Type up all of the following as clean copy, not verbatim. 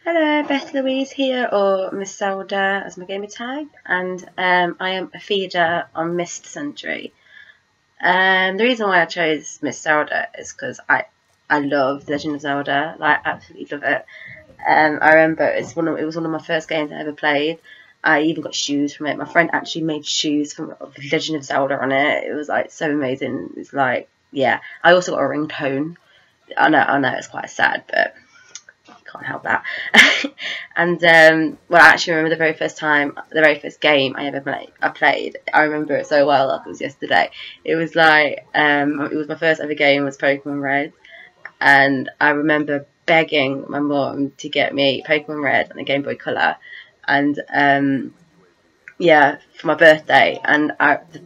Hello, Beth Louise here, or Miss Zelda as my gamer tag, and I am a feeder on Mist Century. The reason why I chose Miss Zelda is because I love Legend of Zelda, like absolutely love it. I remember it was one of my first games I ever played. I even got shoes from it. My friend actually made shoes from Legend of Zelda on it. It was like so amazing. It's like, yeah. I also got a ringtone. I know it's quite sad, but can't help that. And well, I actually remember the very first game I ever played. I remember it so well, like it was yesterday. It was like it was my first ever game was Pokemon Red, and I remember begging my mum to get me Pokemon Red and a Game Boy Color, and yeah, for my birthday. And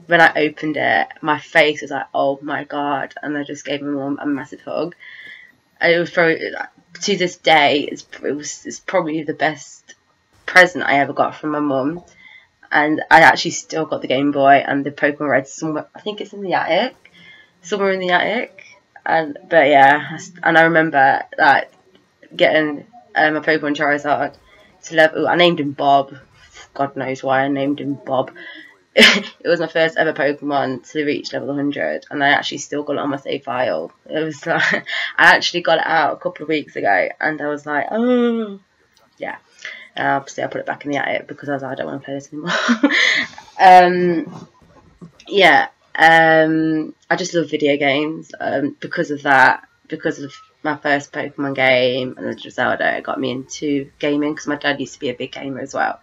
when I opened it, my face was like, oh my god, and I just gave my mum a massive hug. And it was probably, to this day, it's probably the best present I ever got from my mum. And I actually still got the Game Boy and the Pokemon Red somewhere. I think it's in the attic, somewhere in the attic. But yeah, and I remember like getting my Pokemon Charizard to level. I named him Bob. God knows why I named him Bob. It was my first ever Pokemon to reach level 100, and I actually still got it on my save file. It was like, I actually got it out a couple of weeks ago, and I was like, oh, yeah. Obviously, I put it back in the attic because I was like, I don't want to play this anymore. Yeah, I just love video games because of that, because of my first Pokemon game and Legend of Zelda. It got me into gaming because my dad used to be a big gamer as well,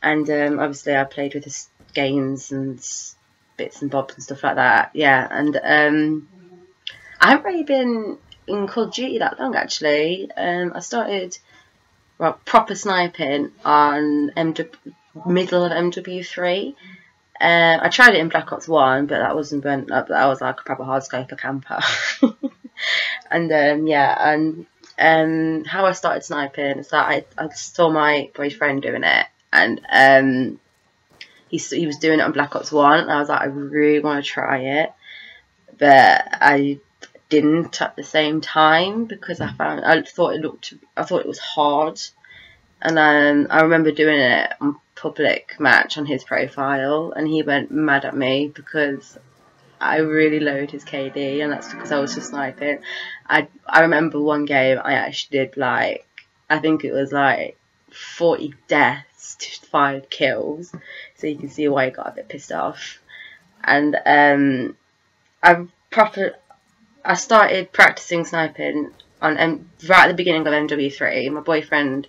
and obviously I played with his games and bits and bobs and stuff like that. Yeah, and I haven't really been in Call of Duty that long actually. I started proper sniping on middle of MW3. I tried it in Black Ops 1, but that wasn't that was like a proper hardscoper camper. And yeah, and how I started sniping is that I saw my boyfriend doing it, and he was doing it on Black Ops 1, and I was like, I really want to try it, but I didn't at the same time because I thought it was hard, and I remember doing it on public match on his profile, and he went mad at me because I really lowered his KD, and that's because I was just sniping. I remember one game I actually did like, I think it was like 40 deaths to 5 kills, so you can see why I got a bit pissed off. And I started practicing sniping on right at the beginning of MW3. My boyfriend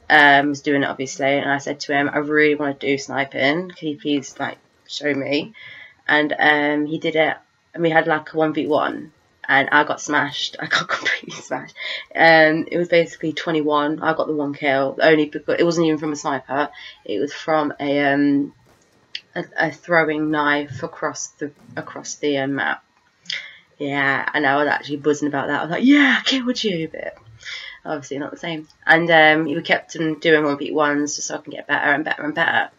was doing it obviously, and I said to him, I really want to do sniping, can you please like show me? And he did it, and we had like a 1v1, and I got smashed. I got completely smashed. It was basically 21. I got the 1 kill, only because it wasn't even from a sniper. It was from a throwing knife across the map. Yeah, and I was actually buzzing about that. I was like, yeah, I killed you, but obviously not the same. And we kept doing 1v1s just so I can get better and better and better.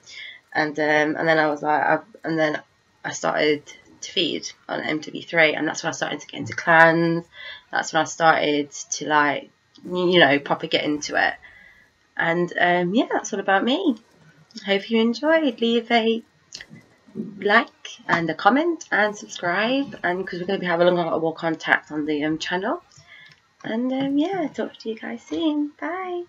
And then I was like, I started to feed on MW3, and that's when I started to get into clans. That's when I started to like, you know, proper get into it. And yeah, that's all about me. Hope you enjoyed. Leave a like and a comment and subscribe, and because we're going to be having a lot more contact on the channel. And yeah, talk to you guys soon. Bye.